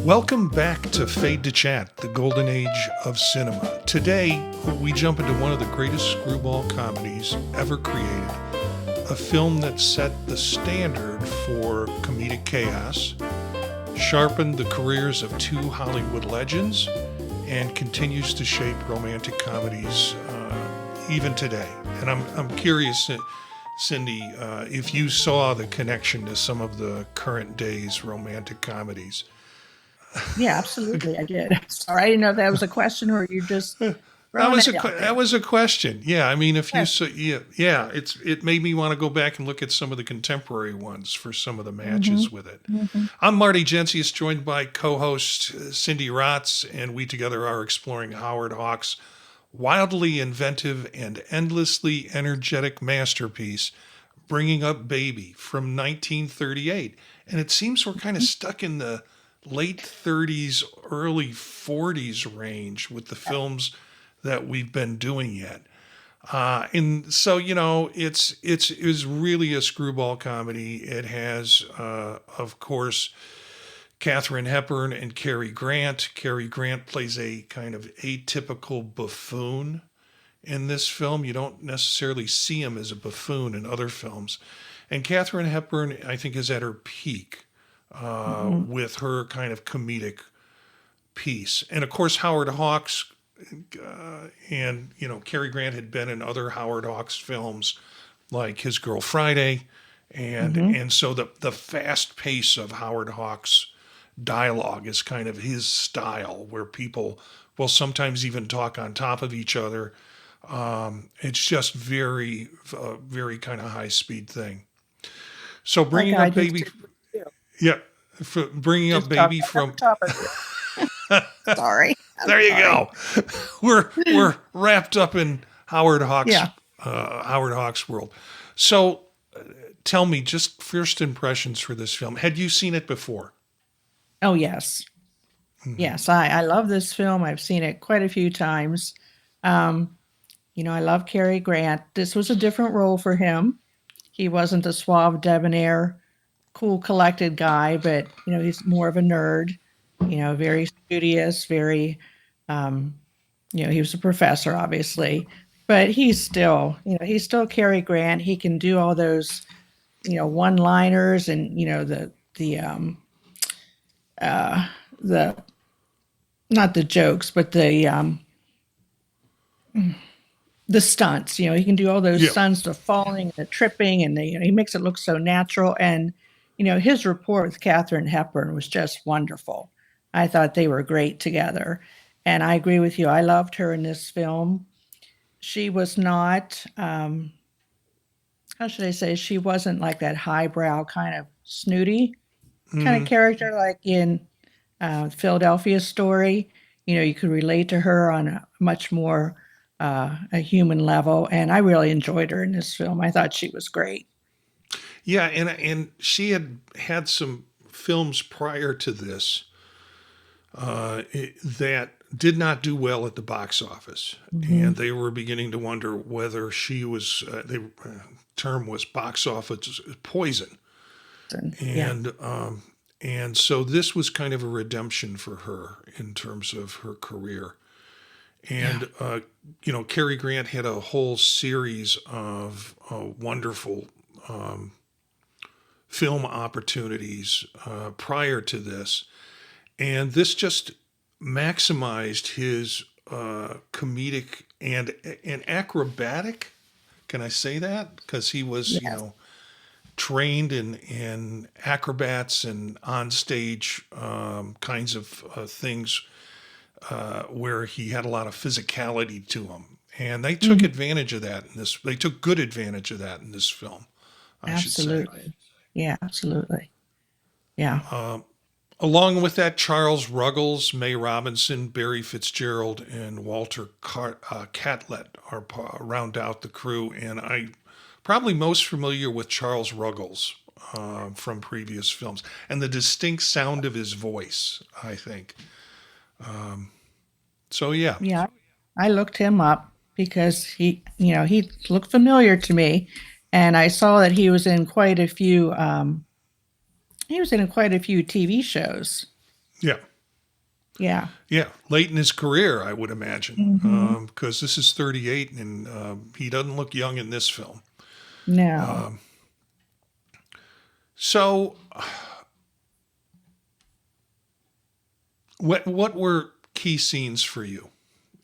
Welcome back to Fade to Chat, the golden age of cinema. Today, we jump into one of the greatest screwball comedies ever created, a film that set the standard for comedic chaos, sharpened the careers of two Hollywood legends, and continues to shape romantic comedies even today. And I'm curious, Cindy, if you saw the connection to some of the current day's romantic comedies. Yeah, absolutely. I did. Sorry, I didn't know if that was a question or you just That was a question. Yeah, I mean, if you so, it made me want to go back and look at some of the contemporary ones for some of the matches with it. I'm Marty Gensius, joined by co-host Cindy Rotz, and we together are exploring Howard Hawks' wildly inventive and endlessly energetic masterpiece, Bringing Up Baby, from 1938. And it seems we're kind of stuck in the late 30s, early 40s range with the films that we've been doing yet. And so, it's really a screwball comedy. It has, of course, Katharine Hepburn and Cary Grant. Cary Grant plays a kind of atypical buffoon in this film. You don't necessarily see him as a buffoon in other films. And Katharine Hepburn, I think, is at her peak with her kind of comedic piece. And of course, Howard Hawks and Cary Grant had been in other Howard Hawks films like His Girl Friday. And so the fast pace of Howard Hawks' dialogue is kind of his style, where people will sometimes even talk on top of each other. It's just very, very kind of high speed thing. So Bringing Up Baby. Yeah, for Bringing Up Baby from. Sorry. There you go. We're wrapped up in Howard Hawks. Yeah. Howard Hawks world. So, tell me, just first impressions for this film. Had you seen it before? Oh yes, yes. I love this film. I've seen it quite a few times. I love Cary Grant. This was a different role for him. He wasn't a suave, debonair, cool, collected guy, but he's more of a nerd. Very studious, very. He was a professor, obviously, but he's still Cary Grant. He can do all those, one-liners and the not the jokes, but the stunts. He can do all those stunts, the falling, and the tripping, and he makes it look so natural. And his rapport with Katharine Hepburn was just wonderful. I thought they were great together. And I agree with you. I loved her in this film. She was not, how should I say, she wasn't like that highbrow kind of snooty kind of character like in Philadelphia Story. You could relate to her on a much more a human level. And I really enjoyed her in this film. I thought she was great. Yeah, and she had some films prior to this that did not do well at the box office, and they were beginning to wonder whether she was. The term was box office poison, and so this was kind of a redemption for her in terms of her career. And Cary Grant had a whole series of wonderful film opportunities prior to this. And this just maximized his comedic and acrobatic. Can I say that? Because he was, trained in acrobats and onstage kinds of things where he had a lot of physicality to him. And they took advantage of that in this. They took good advantage of that in this film, I should say. Yeah, absolutely. Yeah. Along with that, Charles Ruggles, May Robinson, Barry Fitzgerald, and Walter Catlett round out the crew. And I'm probably most familiar with Charles Ruggles from previous films and the distinct sound of his voice, I think. Yeah, I looked him up because he looked familiar to me, and I saw that he was in quite a few TV shows. Yeah. Yeah. Yeah, late in his career, I would imagine, because this is 38, and he doesn't look young in this film. No. So, what were key scenes for you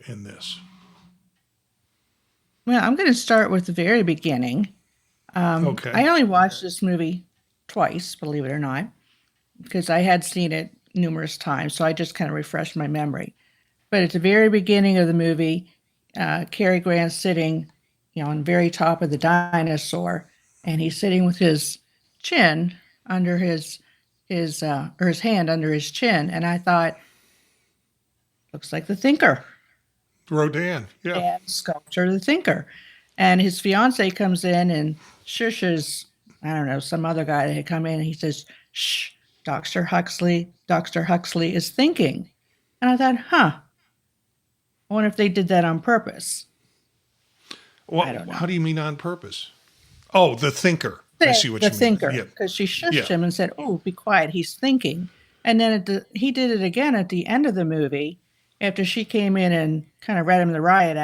in this? Well, I'm going to start with the very beginning. Okay. I only watched this movie twice, believe it or not, because I had seen it numerous times. So I just kind of refreshed my memory. But at the very beginning of the movie, Cary Grant's sitting, on the very top of the dinosaur, and he's sitting with his chin under or his hand under his chin, and I thought, looks like the thinker. Rodin, yeah. And sculptor the thinker. And his fiance comes in and shushes, I don't know, some other guy that had come in, and he says, "Shh, Dr. Huxley is thinking." And I thought, I wonder if they did that on purpose. Well, I don't know. How do you mean on purpose? Oh, the thinker. I see what you mean. The thinker, because she shushed him and said, "Oh, be quiet, he's thinking." And then he did it again at the end of the movie, after she came in and kind of read him the riot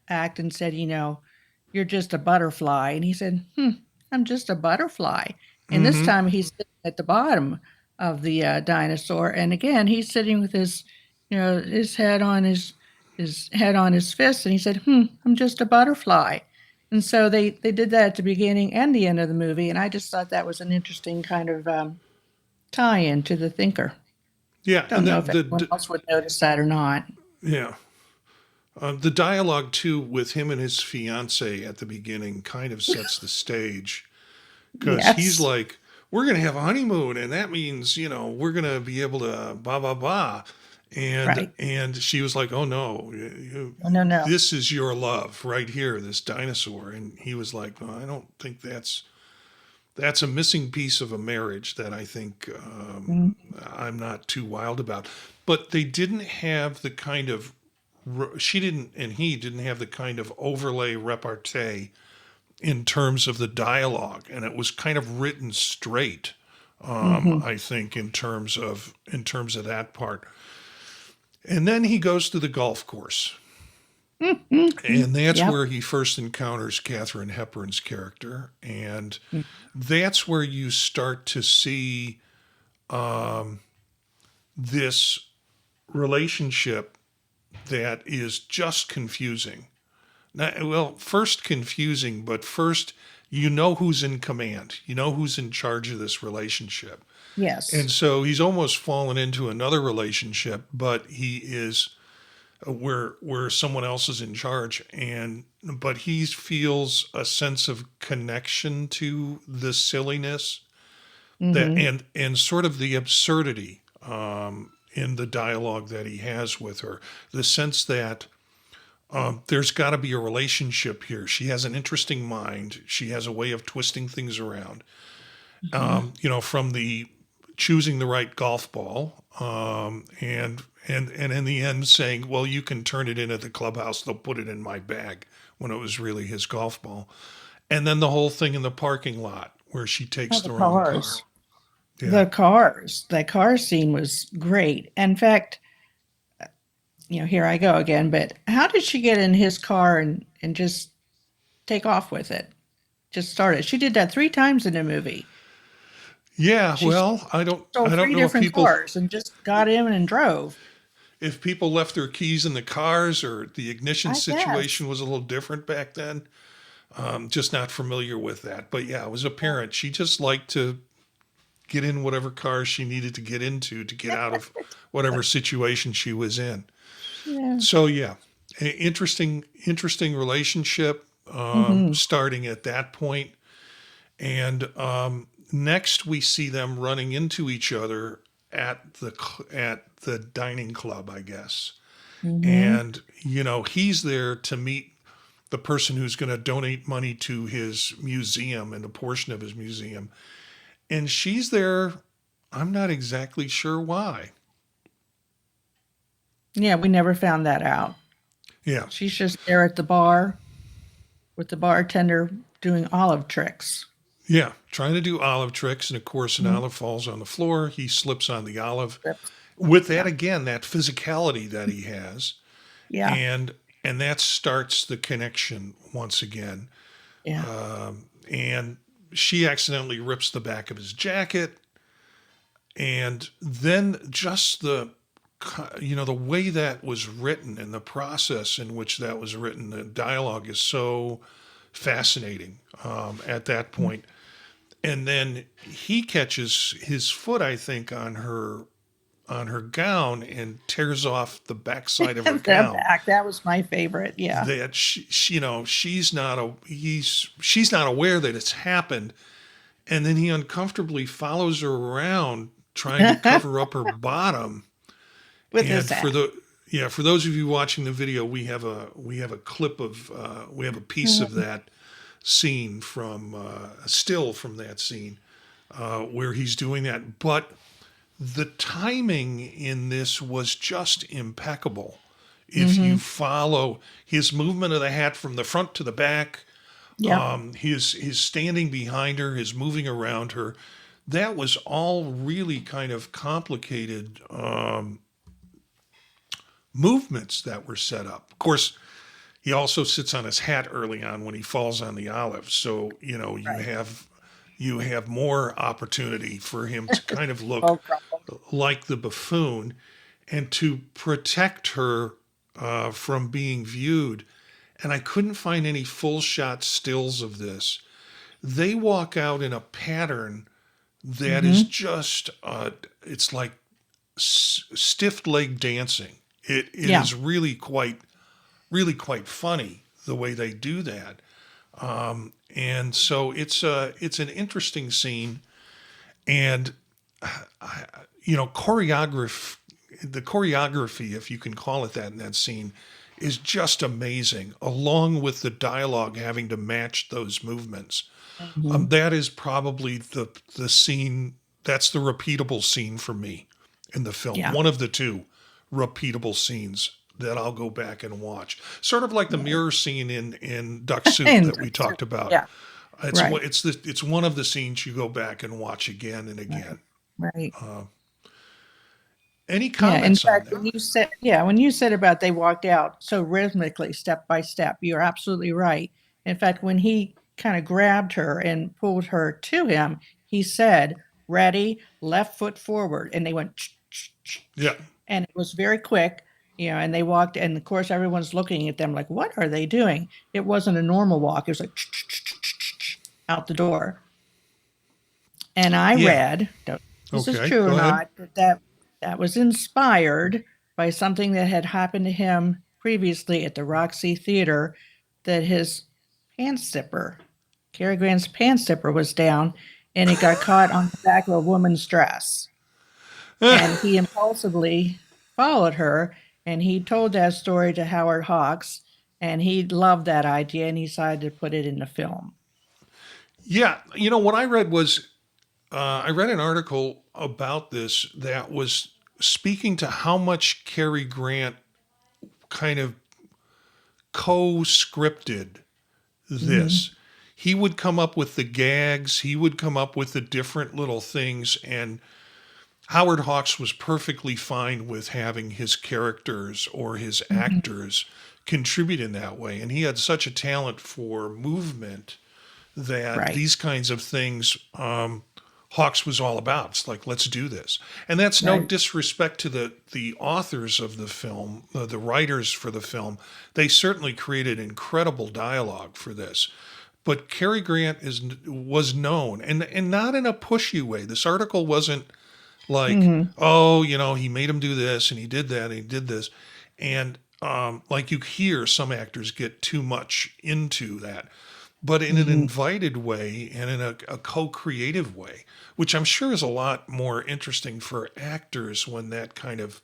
act and said, "You're just a butterfly." And he said, "I'm just a butterfly." And this time he's sitting at the bottom of the dinosaur. And again, he's sitting with his head on his fist. And he said, "I'm just a butterfly." And so they did that at the beginning and the end of the movie. And I just thought that was an interesting kind of tie-in to the thinker. Yeah. Don't know if anyone else would notice that or not. Yeah. The dialogue, too, with him and his fiance at the beginning kind of sets the stage. Because he's like, we're going to have a honeymoon, and that means, we're going to be able to blah, blah, blah. And she was like, "Oh, no, no. This is your love right here, this dinosaur." And he was like, "Well, I don't think that's a missing piece of a marriage that I think I'm not too wild about." But they didn't have the kind of, he didn't have the kind of overlay repartee in terms of the dialogue. And it was kind of written straight, I think, in terms of that part. And then he goes to the golf course. And that's where he first encounters Katharine Hepburn's character. And that's where you start to see this relationship that is just confusing. First confusing, but first who's in command. Who's in charge of this relationship. Yes. And so he's almost fallen into another relationship, but he is where someone else is in charge, but he feels a sense of connection to the silliness that and sort of the absurdity in the dialogue that he has with her. The sense that there's got to be a relationship here. She has an interesting mind. She has a way of twisting things around. From the choosing the right golf ball, and in the end saying, "Well, you can turn it in at the clubhouse. They'll put it in my bag," when it was really his golf ball. And then the whole thing in the parking lot where she takes the wrong car. Yeah. The cars. The car scene was great. In fact, here I go again, but how did she get in his car and just take off with it? Just start it. She did that 3 times in the movie. Yeah, I don't know if people cars and just got in and drove. If people left their keys in the cars or the ignition situation was a little different back then. Just not familiar with that. But yeah, it was apparent. She just liked to get in whatever car she needed to get into to get out of whatever situation she was in. Yeah. So yeah, interesting relationship starting at that point. And next, we see them running into each other at the dining club, I guess. And he's there to meet the person who's going to donate money to his museum and a portion of his museum. And she's there. I'm not exactly sure why. Yeah, we never found that out. Yeah, she's just there at the bar with the bartender doing olive tricks. Yeah, trying to do olive tricks, and of course, an olive falls on the floor. He slips on the olive, with that again, that physicality that he has, Yeah. and that starts the connection once again. Yeah. And she accidentally rips the back of his jacket, and then just the way that was written and the process in which that was written, the dialogue is so fascinating at that point. And then he catches his foot, I think, on her gown and tears off the backside of her gown. That was my favorite. Yeah. That she's not aware that it's happened, and then he uncomfortably follows her around trying to cover up her bottom. With his hat. For those of you watching the video, we have a clip of we have a piece of that scene from a still from that scene where he's doing that. But the timing in this was just impeccable. If you follow his movement of the hat from the front to the back, his standing behind her, his moving around her, that was all really kind of complicated movements that were set up. Of course, he also sits on his hat early on when he falls on the olive. So, you have more opportunity for him to kind of look like the buffoon and to protect her from being viewed. And I couldn't find any full shot stills of this. They walk out in a pattern that is just, it's like stiff leg dancing. It is really quite funny the way they do that. And so it's an interesting scene, and the choreography, if you can call it that, in that scene is just amazing, along with the dialogue having to match those movements. That is probably the scene, that's the repeatable scene for me in the film. One of the two repeatable scenes that I'll go back and watch. Sort of like the mirror scene in Duck Soup that we talked about. Yeah. It's one of the scenes you go back and watch again and again. Right. Any comments on that? When you said about they walked out so rhythmically, step by step, you're absolutely right. In fact, when he kind of grabbed her and pulled her to him, he said, "Ready, left foot forward," and they went. Yeah. And it was very quick. And they walked, and of course, everyone's looking at them like, what are they doing? It wasn't a normal walk. It was like out the door. And I read, this is true or not, that was inspired by something that had happened to him previously at the Roxy Theater, that his pants zipper, Cary Grant's pants zipper was down, and it got caught on the back of a woman's dress. And he impulsively followed her. And he told that story to Howard Hawks, and he loved that idea, and he decided to put it in the film. Yeah. What I read was, I read an article about this that was speaking to how much Cary Grant kind of co-scripted this. He would come up with the gags. He would come up with the different little things, and Howard Hawks was perfectly fine with having his characters or his actors contribute in that way. And he had such a talent for movement that these kinds of things, Hawks was all about. It's like, let's do this. And that's no disrespect to the authors of the film, the writers for the film. They certainly created incredible dialogue for this. But Cary Grant was known, and not in a pushy way. This article wasn't like, he made him do this and he did that and he did this. And like you hear some actors get too much into that, but in an invited way and in a co-creative way, which I'm sure is a lot more interesting for actors when that kind of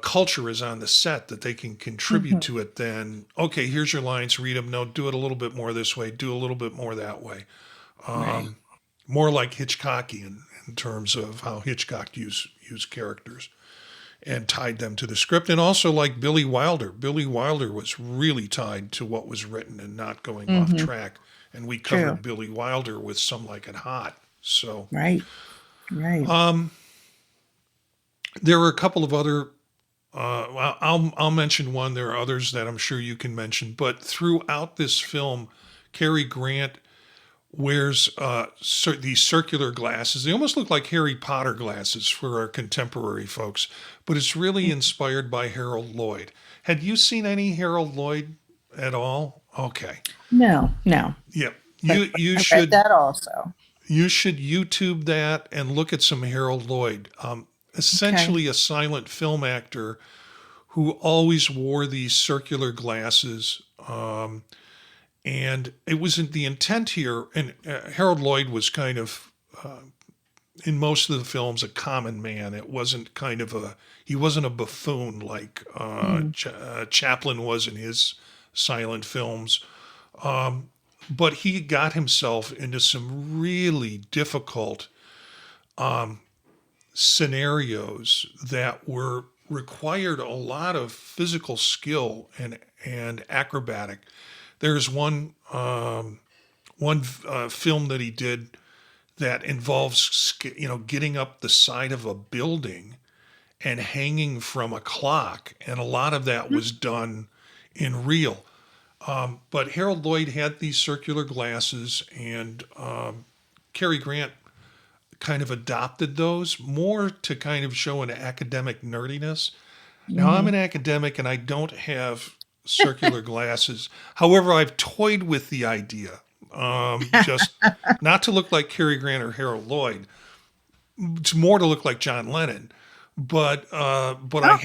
culture is on the set, that they can contribute to it than, okay, here's your lines, read them. No, do it a little bit more this way, do a little bit more that way. More like Hitchcockian in terms of how Hitchcock used characters and tied them to the script. And also like Billy Wilder. Billy Wilder was really tied to what was written and not going off track. And we covered Billy Wilder with Some Like It Hot. So Right. There were a couple of other. I'll mention one. There are others that I'm sure you can mention. But throughout this film, Cary Grant wears these circular glasses. They almost look like Harry Potter glasses for our contemporary folks, but it's really inspired by Harold Lloyd. Had you seen any Harold Lloyd at all? Okay. No, no. Yeah. But You I read should that also. you should YouTube that and look at some Harold Lloyd. Okay. Essentially a silent film actor who always wore these circular glasses. And it wasn't the intent here. And Harold Lloyd was kind of, in most of the films, a common man. It wasn't he wasn't a buffoon like Mm. Chaplin was in his silent films. But he got himself into some really difficult scenarios that required a lot of physical skill and acrobatic. There's one film that he did that involves getting up the side of a building and hanging from a clock, and a lot of that was done in real. But Harold Lloyd had these circular glasses, and Cary Grant kind of adopted those more to kind of show an academic nerdiness. Now, I'm Mm-hmm. an academic and I don't have circular glasses. However, I've toyed with the idea, just not to look like Cary Grant or Harold Lloyd. It's more to look like John Lennon, but Oh, I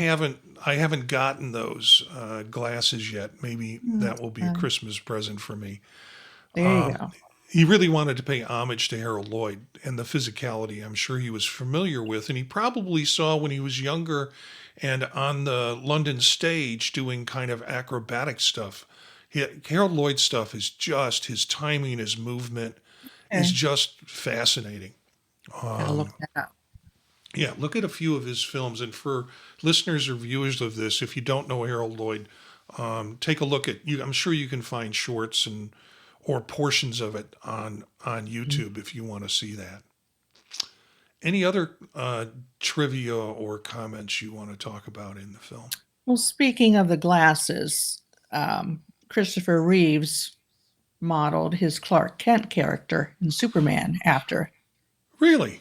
haven't gotten those glasses yet. Maybe that will be a okay. Christmas present for me. There you go. He really wanted to pay homage to Harold Lloyd and the physicality I'm sure he was familiar with. And he probably saw when he was younger and on the London stage doing kind of acrobatic stuff. Harold Lloyd stuff is just, his timing, his movement is Okay. just fascinating. Gotta look that up. Yeah, look at a few of his films. And for listeners or viewers of this, if you don't know Harold Lloyd, take a look at you. I'm sure you can find shorts and or portions of it on Mm. YouTube if you want to see that. Any other trivia or comments you want to talk about in the film? Well, speaking of the glasses, Christopher Reeves modeled his Clark Kent character in Superman after. Really?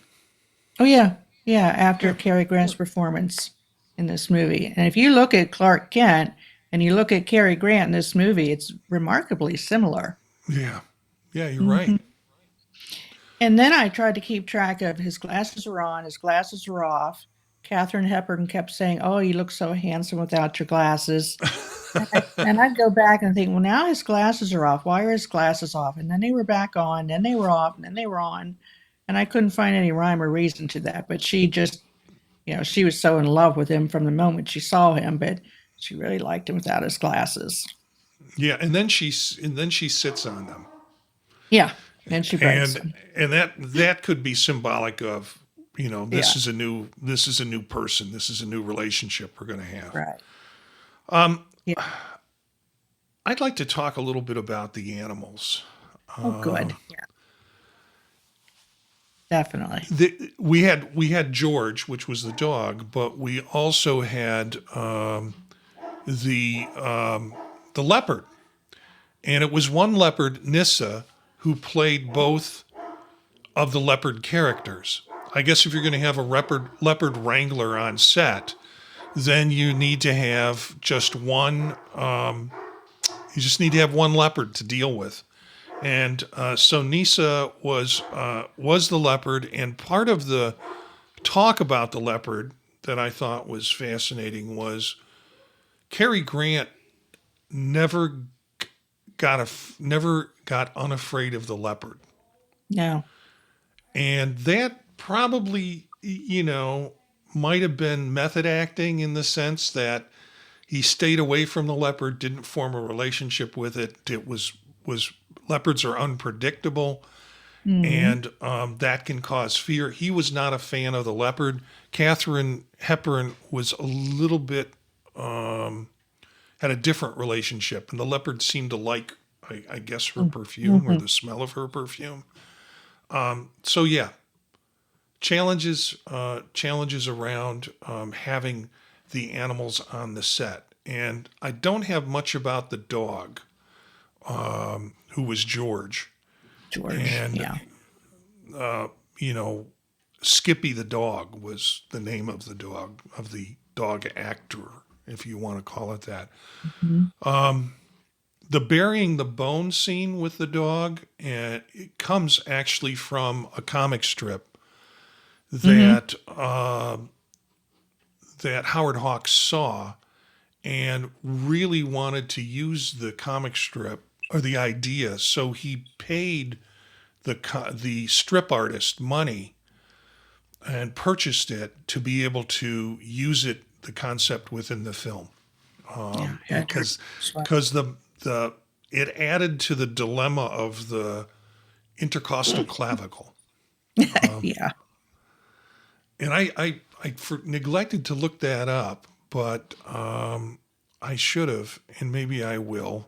Oh yeah, yeah, Yeah, after Cary Grant's performance in this movie. And if you look at Clark Kent and you look at Cary Grant in this movie, it's remarkably similar. yeah, yeah. You're Hmm. right. And then I tried to keep track of his glasses are on, his glasses are off. Katharine Hepburn kept saying, "Oh, you look so handsome without your glasses." And I'd go back and think, well, now his glasses are off. Why are his glasses off? And then they were back on, then they were off, and then they were on. And I couldn't find any rhyme or reason to that. But she just, she was so in love with him from the moment she saw him, but she really liked him without his glasses. Yeah, and then she sits on them, Yeah. And she breaks and them. that could be symbolic of Yeah. this is a new person, this is a new relationship we're going to have. Right. Um, Yeah. I'd like to talk a little bit about the animals. Oh, good. Yeah. Definitely. We had George, which was the dog, but we also had the the leopard, and it was one leopard, Nissa, who played both of the leopard characters. I guess if you're going to have a leopard wrangler on set, then you need to have just one. You just need to have one leopard to deal with. And so Nissa was the leopard, and part of the talk about the leopard that I thought was fascinating was Cary Grant never never got unafraid of the leopard, No. and that probably might have been method acting in the sense that he stayed away from the leopard, didn't form a relationship with it. It was leopards are unpredictable, Hmm. and that can cause fear. He was not a fan of the leopard. Katharine Hepburn was a little bit had a different relationship, and the leopard seemed to like, I guess, her perfume or Mm-hmm. the smell of her perfume. So yeah, challenges around having the animals on the set. And I don't have much about the dog, who was George. And, Skippy the dog was the name of the dog actor, if you want to call it that. The burying the bone scene with the dog, and it comes actually from a comic strip that that Howard Hawks saw and really wanted to use the comic strip or the idea, so he paid the strip artist money and purchased it to be able to use the concept within the film, because it added to the dilemma of the intercostal clavicle. And I neglected to look that up, but I should have, and maybe I will,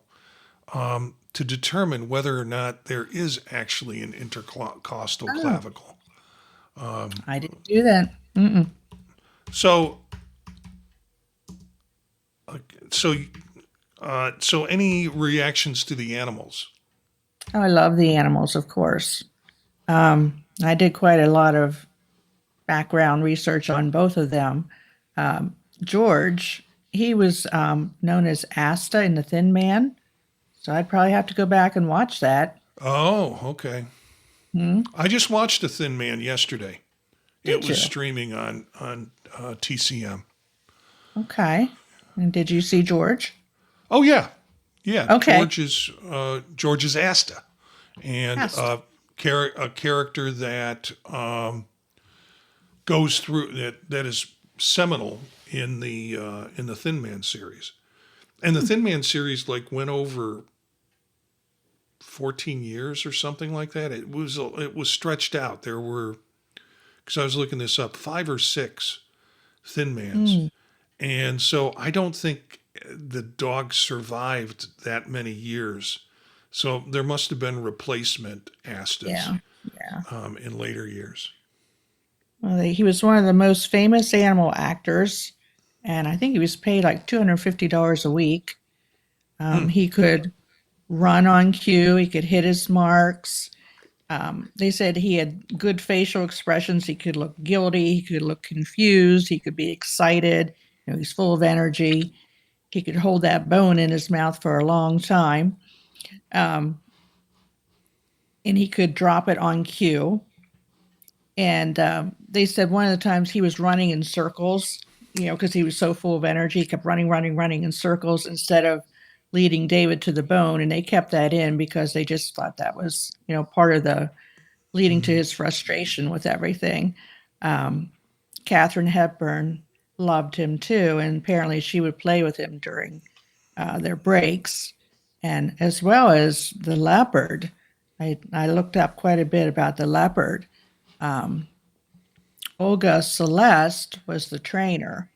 to determine whether or not there is actually an intercostal clavicle. I didn't do that. Mm-mm. So any reactions to the animals? Oh, I love the animals, of course. I did quite a lot of background research on both of them. George, he was known as Asta in The Thin Man, so I'd probably have to go back and watch that. Oh, okay. I just watched The Thin Man yesterday. It was streaming on TCM. Okay. And did you see George? Oh yeah. Okay. George is Asta, and a character that goes through that is seminal in the Thin Man series, and the Thin Man series went over 14 years or something like that. It was stretched out. There were, because I was looking this up, 5 or 6 Thin Mans, and so I don't think the dog survived that many years. So there must have been replacement Astas in later years. Well, he was one of the most famous animal actors, and I think he was paid like $250 a week. He could run on cue. He could hit his marks. They said he had good facial expressions. He could look guilty. He could look confused. He could be excited. He's full of energy. He could hold that bone in his mouth for a long time. And he could drop it on cue. And they said one of the times he was running in circles, because he was so full of energy. He kept running in circles instead of leading David to the bone. And they kept that in because they just thought that was, part of the leading to his frustration with everything. Katharine Hepburn loved him too. And apparently she would play with him during their breaks. And as well as the Leopard. I looked up quite a bit about the Leopard. Olga Celeste was the trainer,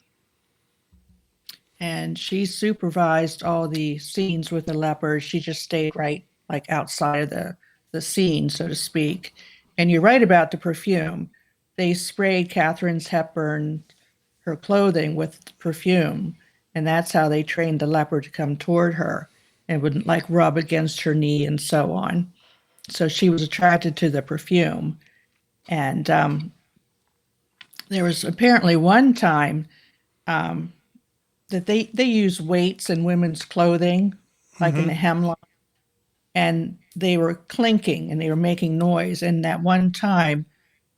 and she supervised all the scenes with the Leopard. She just stayed right outside of the scene, so to speak. And you're right about the perfume. They sprayed Katharine Hepburn, her clothing, with perfume, and that's how they trained the Leopard to come toward her and wouldn't rub against her knee and so on. So she was attracted to the perfume. And there was apparently one time that they use weights in women's clothing, in the hemlock, and they were clinking and they were making noise. And that one time,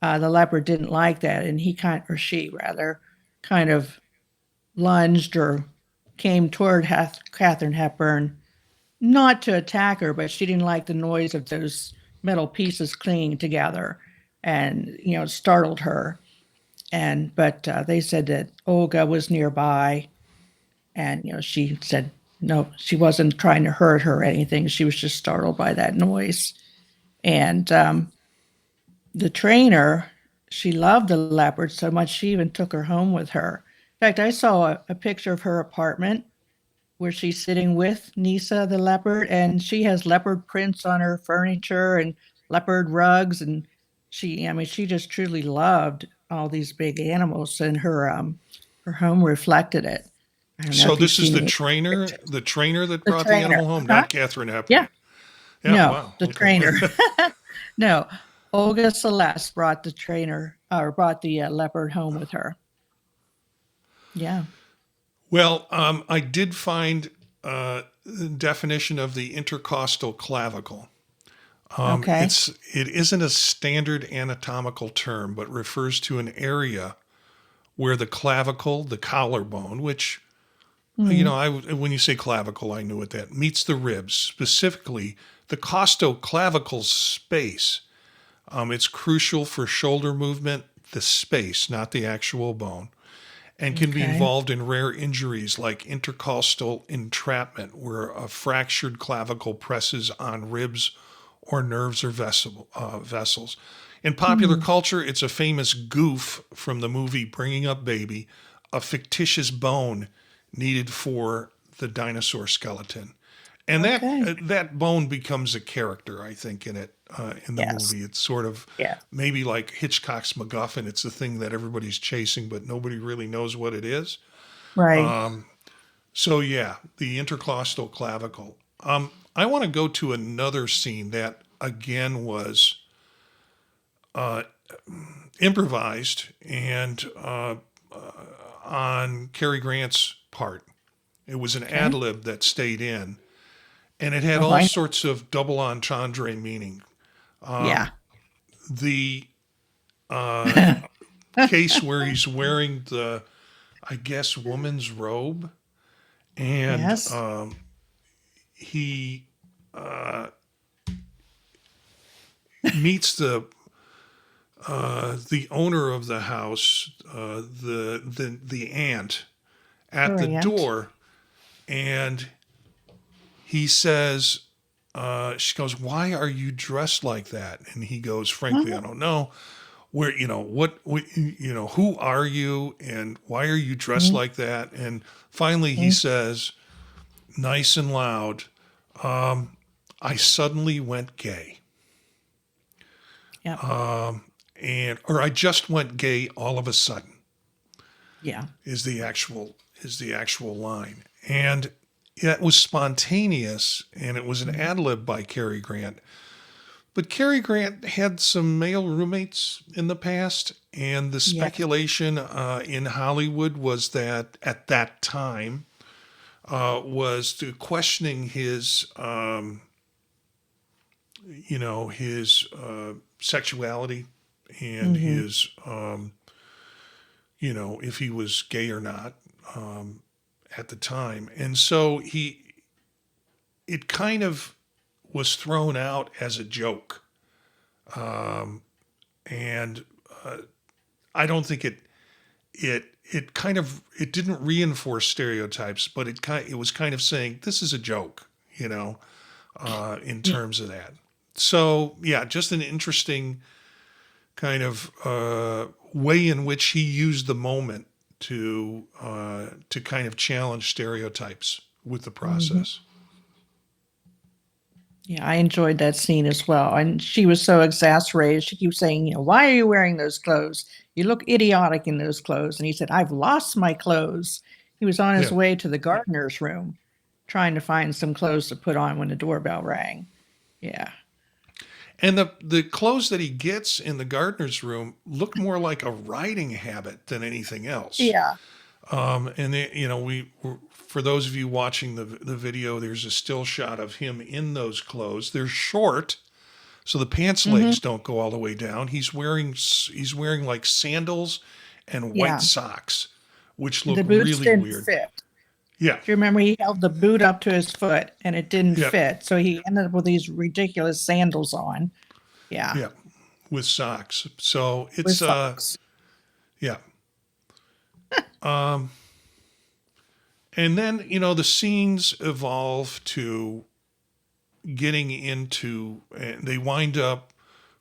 the Leopard didn't like that, and she kind of lunged or came toward Katharine Hepburn, not to attack her, but she didn't like the noise of those metal pieces clinging together, and it startled her. But they said that Olga was nearby, and she said no, she wasn't trying to hurt her or anything. She was just startled by that noise. And the trainer, she loved the Leopard so much she even took her home with her. In fact, I saw a picture of her apartment where she's sitting with Nissa the Leopard, and she has leopard prints on her furniture and leopard rugs, and she just truly loved all these big animals, and her home reflected it. I don't know So if you've this is seen any pictures. the trainer that The brought the trainer. animal home, Uh-huh. not Katharine Yeah. Hepburn. Yeah, No, wow. the Okay. trainer. No, Olga Celeste brought the trainer or brought the leopard home with her. Yeah. Well, I did find the definition of the intercostal clavicle. Okay. It isn't a standard anatomical term, but refers to an area where the clavicle, the collarbone, which Mm, when you say clavicle, I knew what that meets the ribs, specifically the costoclavicle space. It's crucial for shoulder movement, the space, not the actual bone, and can be okay. involved in rare injuries like intercostal entrapment, where a fractured clavicle presses on ribs or nerves or vessels. In popular Mm, culture, it's a famous goof from the movie Bringing Up Baby, a fictitious bone needed for the dinosaur skeleton. And okay. that bone becomes a character, I think, in the Yes. movie. It's sort of Yeah. maybe like Hitchcock's MacGuffin. It's the thing that everybody's chasing, but nobody really knows what it is. Right. So yeah, the intercostal clavicle. I want to go to another scene that again was improvised and on Cary Grant's part. It was an ad Okay. lib that stayed in, and it had Oh, all I sorts of double entendre meaning. yeah. The case where he's wearing the, I guess, woman's robe, and Yes. he meets the owner of the house, the aunt, at the Grant. door, and he says, she goes, "Why are you dressed like that?" And he goes, "Frankly, I Oh, don't know. Where who are you, and why are you dressed mm, like that?" And finally, he mm, says, nice and loud, "I suddenly went gay." yep. And or I just went gay all of a sudden Yeah. is the actual line. And it was spontaneous and it was an Mm, ad lib by Cary Grant. But Cary Grant had some male roommates in the past, and the yeah. speculation in Hollywood was that at that time was to questioning his his sexuality and Hmm. his if he was gay or not at the time. And so it kind of was thrown out as a joke. And I don't think it kind of, it didn't reinforce stereotypes, but it was kind of saying, this is a joke, in Yeah. terms of that. So yeah, just an interesting kind of way in which he used the moment to kind of challenge stereotypes with the Hmm. process. Yeah, I enjoyed that scene as well. And she was so exasperated. She keeps saying, why are you wearing those clothes? You look idiotic in those clothes. And he said, I've lost my clothes. He was on his Yeah. way to the gardener's room trying to find some clothes to put on when the doorbell rang. Yeah. And the clothes that he gets in the gardener's room look more like a riding habit than anything else. Yeah. And for those of you watching the video, there's a still shot of him in those clothes. They're short, so the pants Hmm. legs don't go all the way down. He's wearing like sandals and white Yeah. socks, which And look the boots really didn't weird. fit. Yeah, Do you remember he held the boot up to his foot and it didn't yeah, fit? So he ended up with these ridiculous sandals on. Yeah. yeah, with socks. So With it's socks. yeah. And then the scenes evolve to getting into, and they wind up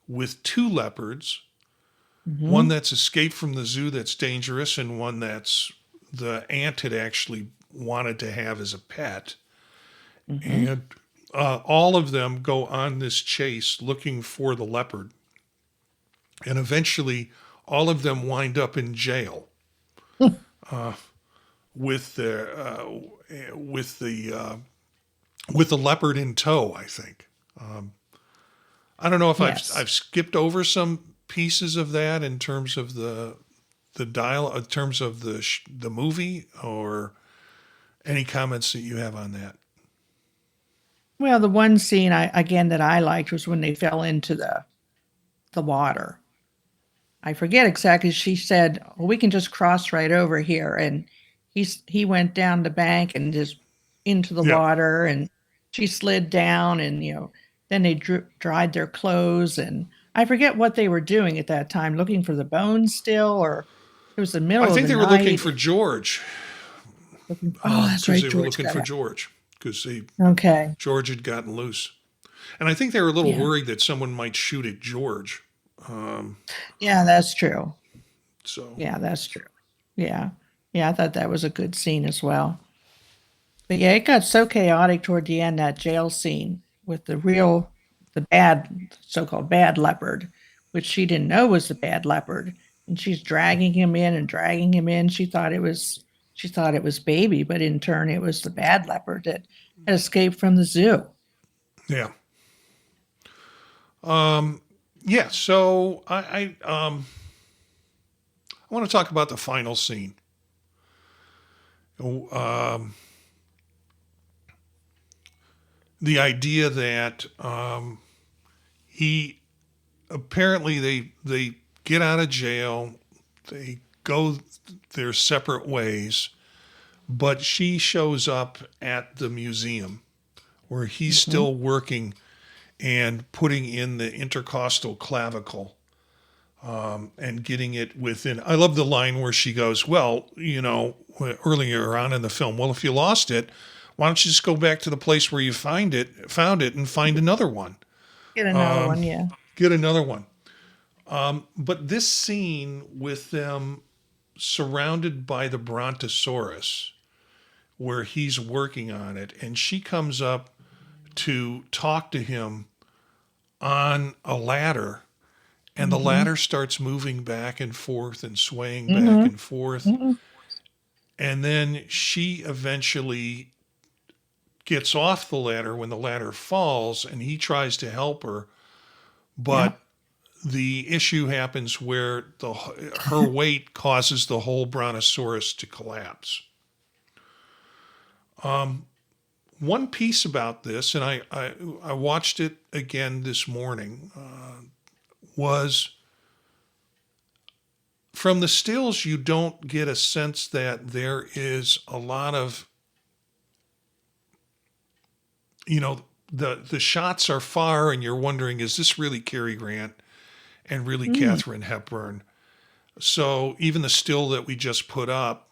with two leopards, one Hmm. that's escaped from the zoo that's dangerous, and one that's the aunt had actually wanted to have as a pet. Hmm. And all of them go on this chase looking for the leopard. and eventually all of them wind up in jail with the leopard in tow, I think. I don't know if Yes. I've skipped over some pieces of that in terms of the dialogue, in terms of the movie, or any comments that you have on that. Well, the one scene that I liked was when they fell into the water. I forget exactly. She said, "Well, we can just cross right over here," and he went down the bank and just into the Yeah, water, and she slid down, and then they dried their clothes, and I forget what they were doing at that time, looking for the bones still, or it was the I middle of think the they were looking night. for George, Oh, that's because right, they were George looking got for out. George because Okay, George had gotten loose, and I think they were a little yeah, worried that someone might shoot at George. yeah, that's true. So Yeah, that's true. Yeah, yeah, I thought that was a good scene as well. But yeah, it got so chaotic toward the end, that jail scene with the bad, so-called bad leopard, which she didn't know was the bad leopard. And she's dragging him in and dragging him in. She thought it was baby, but in turn it was the bad leopard that had escaped from the zoo. yeah, yeah. So I want to talk about the final scene. Um, the idea that he apparently they get out of jail, they go their separate ways, but she shows up at the museum where he's Hmm. still working and putting in the intercostal clavicle, and getting it within. I love the line where she goes, "Well, earlier on in the film, well, if you lost it, why don't you just go back to the place where you found it, and find another one, Get another one, yeah. get another one." But this scene with them surrounded by the Brontosaurus, where he's working on it, and she comes up to talk to him on a ladder, and the Hmm. ladder starts moving back and forth and swaying back Hmm. and forth. Hmm. And then she eventually gets off the ladder when the ladder falls, and he tries to help her, Yeah. but the issue happens where her weight causes the whole brontosaurus to collapse. One piece about this, and I watched it again this morning, was from the stills, you don't get a sense that there is a lot of, the shots are far, and you're wondering, is this really Cary Grant and really Mm. Katharine Hepburn? So even the still that we just put up,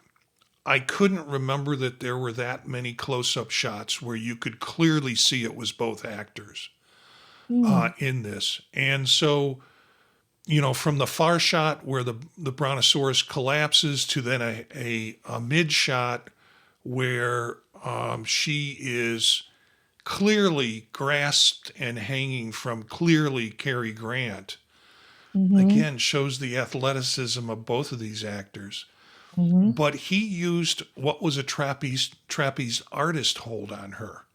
I couldn't remember that there were that many close-up shots where you could clearly see it was both actors Mm. in this. And so, from the far shot where the brontosaurus collapses to then a mid shot where she is clearly grasped and hanging from clearly Cary Grant, Hmm. again shows the athleticism of both of these actors. Hmm. But he used what was a trapeze artist hold on her,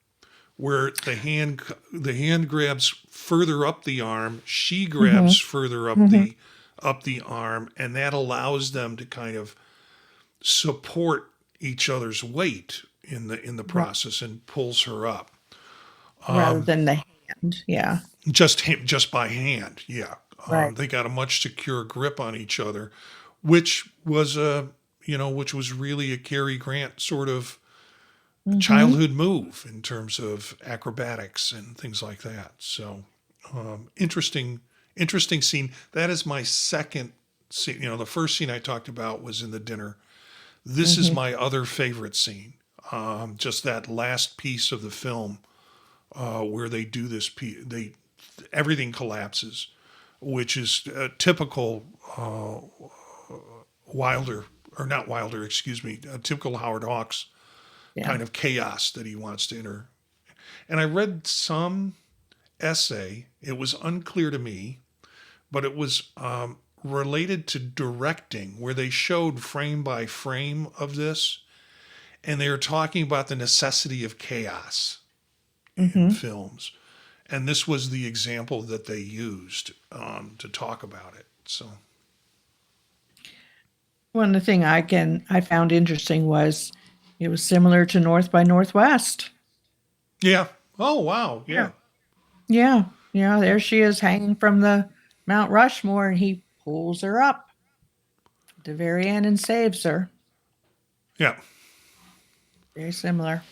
where the hand grabs further up the arm, she Hmm. grabs further up Hmm. the arm, and that allows them to kind of support each other's weight in the Right. process, and pulls her up Rather than the hand. Yeah. just by hand. Yeah, Right. they got a much secure grip on each other, which was really a Cary Grant sort of Hmm. childhood move in terms of acrobatics and things like that. So interesting scene. That is my second scene. The first scene I talked about was in the dinner. This is Hmm. my other favorite scene. Just that last piece of the film, where they do this piece, everything collapses, which is typical Wilder, or not Wilder, excuse me, typical Howard Hawks Yeah. kind of chaos that he wants to enter. And I read some essay, it was unclear to me, but it was related to directing, where they showed frame by frame of this, and they were talking about the necessity of chaos in films. And this was the example that they used to talk about it. So, One of the thing I found interesting was it was similar to North by Northwest. yeah. Oh, wow. Yeah. Yeah. Yeah. There she is hanging from the Mount Rushmore, and he pulls her up at the very end and saves her. Yeah. Very similar.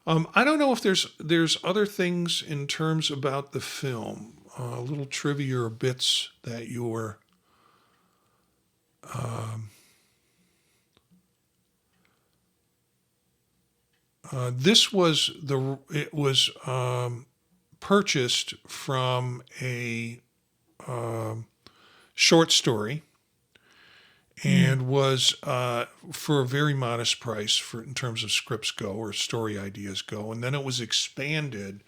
I don't know if there's other things in terms about the film, little trivia or bits that you're. This was it was purchased from a short story, and was for a very modest price in terms of scripts go or story ideas go, and then it was expanded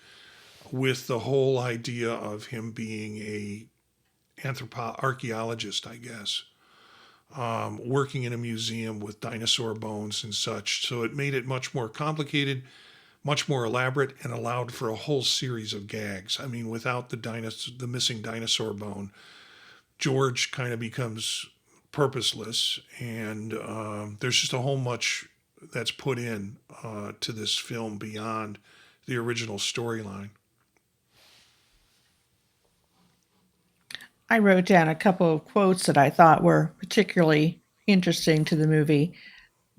with the whole idea of him being a archaeologist, I guess, working in a museum with dinosaur bones and such. So it made it much more complicated, much more elaborate, and allowed for a whole series of gags. I mean, without the missing dinosaur bone, George kind of becomes purposeless, and there's just a whole much that's put in to this film beyond the original storyline. I wrote down a couple of quotes that I thought were particularly interesting to the movie.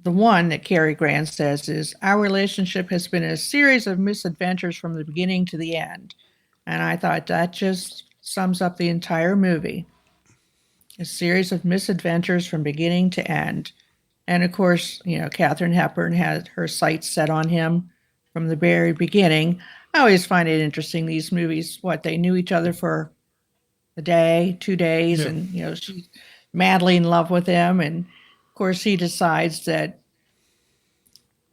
The one that Cary Grant says is, "Our relationship has been a series of misadventures from the beginning to the end." And I thought that just sums up the entire movie. A series of misadventures from beginning to end. And of course, Katharine Hepburn had her sights set on him from the very beginning. I always find it interesting, these movies, they knew each other for a day, 2 days, Yeah. and she's madly in love with him. And of course, he decides that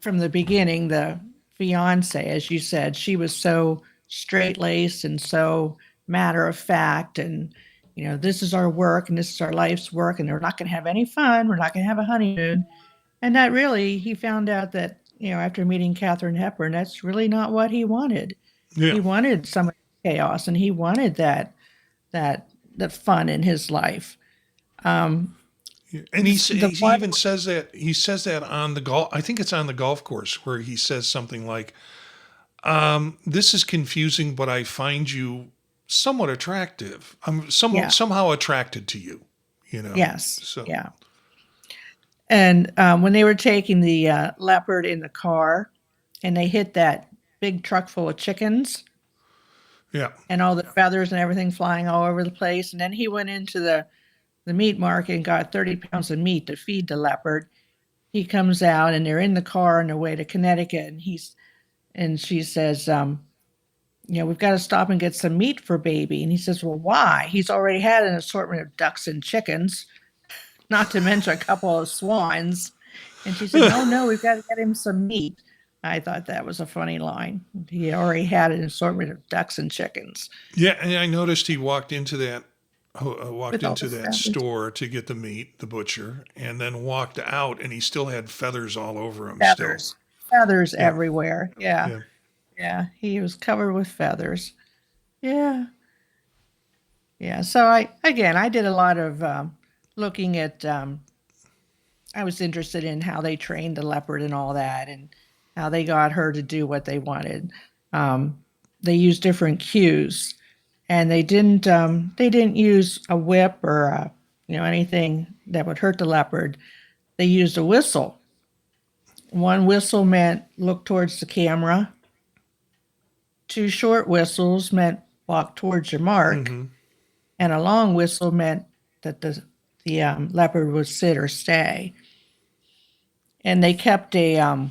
from the beginning, the fiance, as you said, she was so straight-laced and so matter of fact, and this is our work and this is our life's work, and we're not going to have any fun. We're not going to have a honeymoon. And that really, he found out that after meeting Katharine Hepburn, that's really not what he wanted. Yeah. He wanted some chaos, and he wanted that the fun in his life. And he even says that on the golf. I think it's on the golf course where he says something like, "This is confusing, but I find you somewhat attractive. I'm somehow attracted to you." Yes. So yeah. And when they were taking the leopard in the car, and they hit that big truck full of chickens. Yeah. And all the feathers and everything flying all over the place. And then he went into the meat market and got 30 pounds of meat to feed the leopard. He comes out, and they're in the car on their way to Connecticut. And she says, we've got to stop and get some meat for baby. And he says, well, why? He's already had an assortment of ducks and chickens, not to mention a couple of swans. And she said, no, we've got to get him some meat. I thought that was a funny line. He already had an assortment of ducks and chickens. Yeah, and I noticed he walked into that store to get the meat, the butcher, and then walked out, and he still had feathers all over him. Feathers everywhere. Yeah, he was covered with feathers. Yeah. So I did a lot of looking at. I was interested in how they trained the leopard and all that, and how they got her to do what they wanted. They used different cues, and they didn't use a whip or anything that would hurt the leopard. They used a whistle. One whistle meant look towards the camera. 2 short whistles meant walk towards your mark, Mm-hmm. and a long whistle meant that the leopard would sit or stay. And they kept a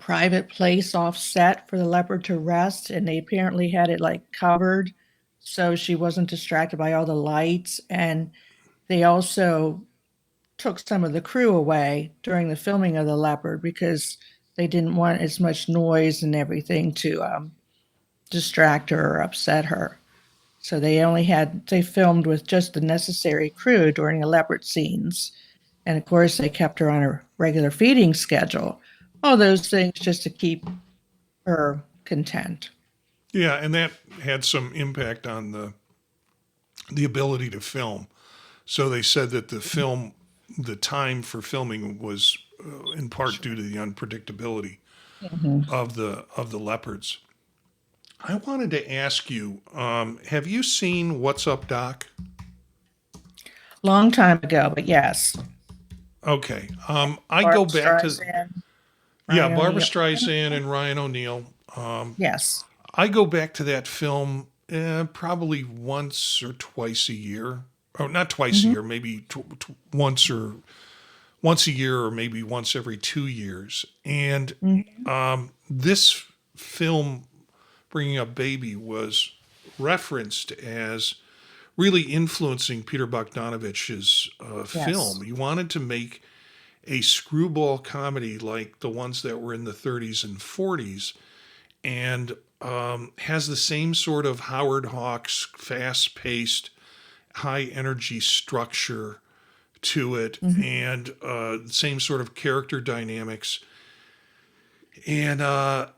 private place offset for the leopard to rest, and they apparently had it covered so she wasn't distracted by all the lights. And they also took some of the crew away during the filming of the leopard because they didn't want as much noise and everything to distract her or upset her. So they filmed with just the necessary crew during the leopard scenes. And of course, they kept her on a regular feeding schedule. All those things just to keep her content. Yeah, and that had some impact on the ability to film. So they said that the time for filming was in part due to the unpredictability of the leopards. I wanted to ask you, have you seen What's Up, Doc? Long time ago, but yes. Okay. I go back to Barbara O'Neill. Streisand and Ryan O'Neal. Yes. I go back to that film probably once or twice a year. Oh, not twice a year, maybe once a year, or maybe once every 2 years. And this film, Bringing Up Baby, was referenced as really influencing Peter Bogdanovich's film. He wanted to make a screwball comedy like the ones that were in the 30s and 40s, and has the same sort of Howard Hawks fast-paced, high-energy structure to it, and same sort of character dynamics. And I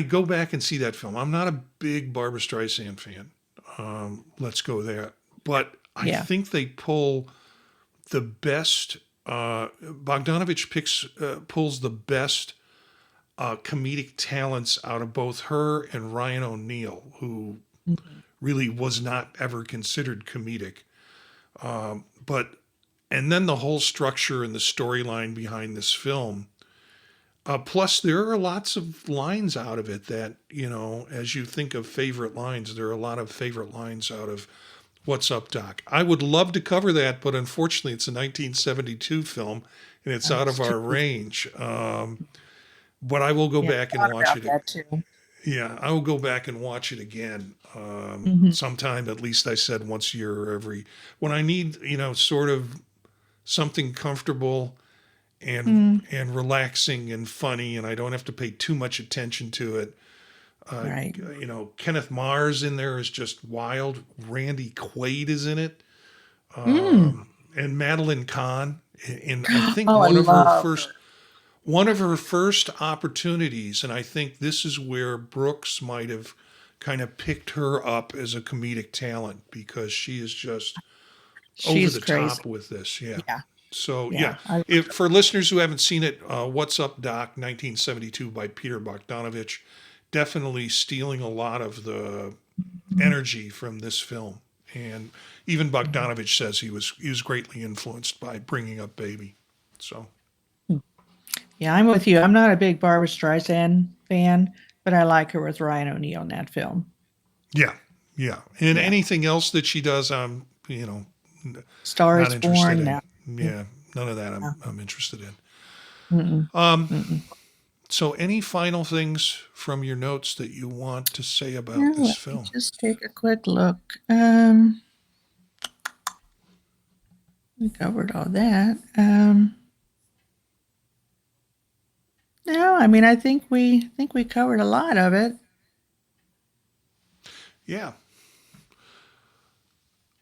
go back and see that film. I'm not a big Barbra Streisand fan. Let's go there. But I think they pull the best. Bogdanovich pulls the best comedic talents out of both her and Ryan O'Neal, who really was not ever considered comedic. And then the whole structure and the storyline behind this film. Plus, there are lots of lines out of it that, as you think of favorite lines, there are a lot of favorite lines out of What's Up, Doc. I would love to cover that, but unfortunately, it's a 1972 film, and it's out of our range. But I will go back and watch it. Yeah, I will go back and watch it again sometime. At least I said once a year or every. When I need, sort of something comfortable and relaxing and funny, and I don't have to pay too much attention to it. Right. Kenneth Mars in there is just wild. Randy Quaid is in it, and Madeline Kahn. And I think one of her first opportunities, and I think this is where Brooks might have kind of picked her up as a comedic talent, because she is just over the top with this. Yeah. So, if for listeners who haven't seen it, What's Up, Doc, 1972 by Peter Bogdanovich, definitely stealing a lot of the energy from this film. And even Bogdanovich says he was greatly influenced by Bringing Up Baby. So, yeah, I'm with you. I'm not a big Barbra Streisand fan, but I like her with Ryan O'Neal in that film. Yeah. And anything else that she does, Star is Born. Now. Yeah, none of that I'm interested in. So any final things from your notes that you want to say about this film? Just take a quick look. We covered all that. No, I mean, I think we covered a lot of it. Yeah.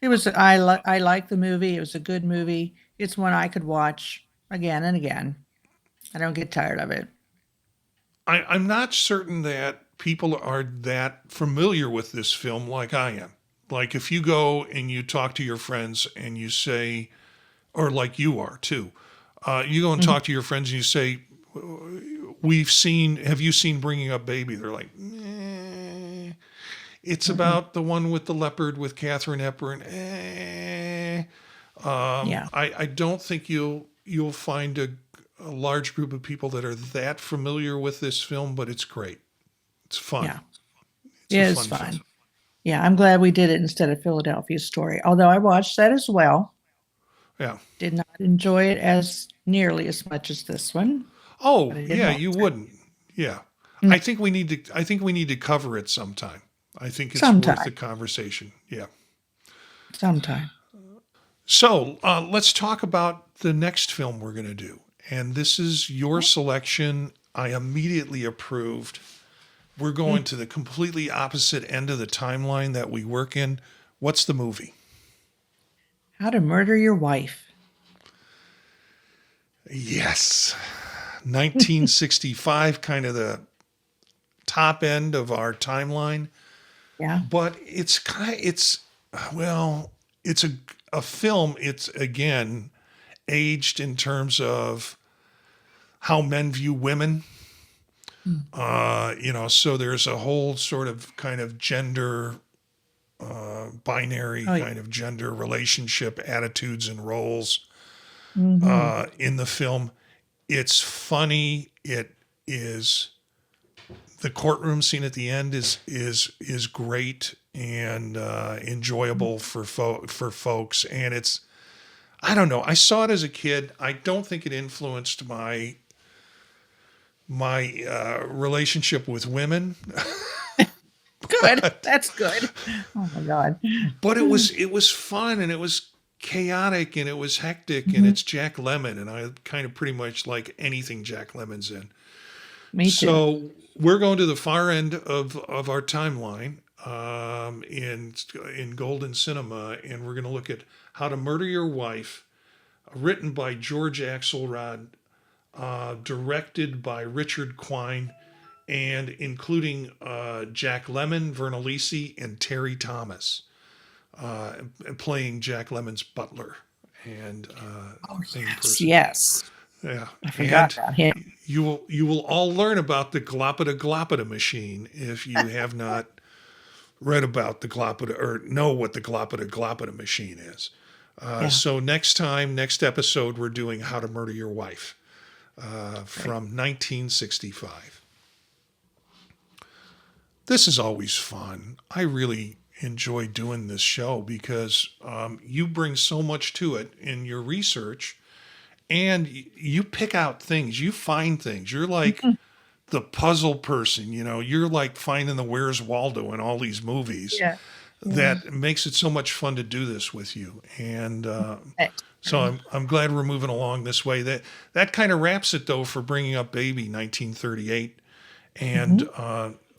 It was. I like the movie. It was a good movie. It's one I could watch again and again. I don't get tired of it. I'm not certain that people are that familiar with this film like I am. Like if you go and you talk to your friends and you say, or like you are too, you go and talk to your friends and you say, have you seen Bringing Up Baby? They're like, eh. It's about the one with the leopard with Katharine Hepburn. I don't think you'll find a large group of people that are that familiar with this film, but it's great. It's fun. Yeah, it's fun. Film. Yeah, I'm glad we did it instead of Philadelphia Story. Although I watched that as well. Yeah. Did not enjoy it as nearly as much as this one. Oh, yeah, you wouldn't. Yeah. I think we need to cover it sometime. I think it's worth the conversation. Yeah. Sometime. So let's talk about the next film we're going to do. And this is your selection. I immediately approved. we're going to the completely opposite end of the timeline that we work in. What's the movie? How to Murder Your Wife. Yes. 1965, kind of the top end of our timeline. Yeah. But it's a film. It's, again, aged in terms of how men view women. So there's a whole sort of kind of gender, binary kind of gender relationship, attitudes and roles in the film. It's funny. It is, the courtroom scene at the end is great and enjoyable for folks. And it's, I don't know. I saw it as a kid. I don't think it influenced my relationship with women. Good. That's good. Oh my God. But it was fun, and it was chaotic, and it was hectic, and it's Jack Lemmon, and I kind of pretty much like anything Jack Lemmon's in. Me too. So we're going to the far end of our timeline in Golden Cinema, and we're going to look at How to Murder Your Wife, written by George Axelrod, directed by Richard Quine, and including Jack Lemmon, Verna Lisi, and Terry Thomas playing Jack Lemmon's butler. And same person. Yes. Yeah. I forgot about him. You will all learn about the Gloppada machine if you have not read about the Gloppada or know what the Gloppada machine is. So next episode, we're doing How to Murder Your Wife. From 1965. This is always fun. I really enjoy doing this show because you bring so much to it in your research, and you pick out things, you find things. You're like the puzzle person, you're like finding the Where's Waldo in all these movies. Yeah. That makes it so much fun to do this with you. And so I'm glad we're moving along this way. That kind of wraps it, though, for Bringing Up Baby, 1938. And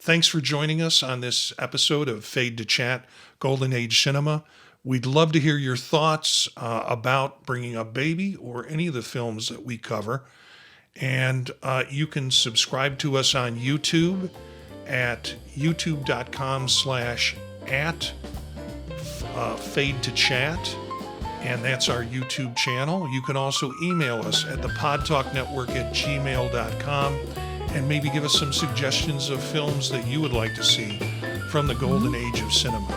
thanks for joining us on this episode of Fade to Chat, Golden Age Cinema. We'd love to hear your thoughts about Bringing Up Baby or any of the films that we cover. And you can subscribe to us on YouTube at youtube.com/@Fade to Chat. And that's our YouTube channel. You can also email us at thepodtalknetwork@gmail.com and maybe give us some suggestions of films that you would like to see from the golden age of cinema.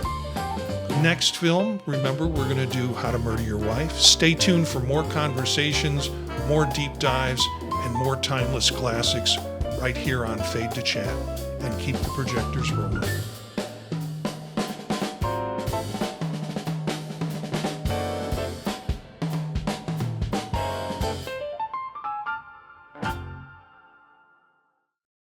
Next film, remember, we're going to do How to Murder Your Wife. Stay tuned for more conversations, more deep dives, and more timeless classics right here on Fade to Chat. And keep the projectors rolling.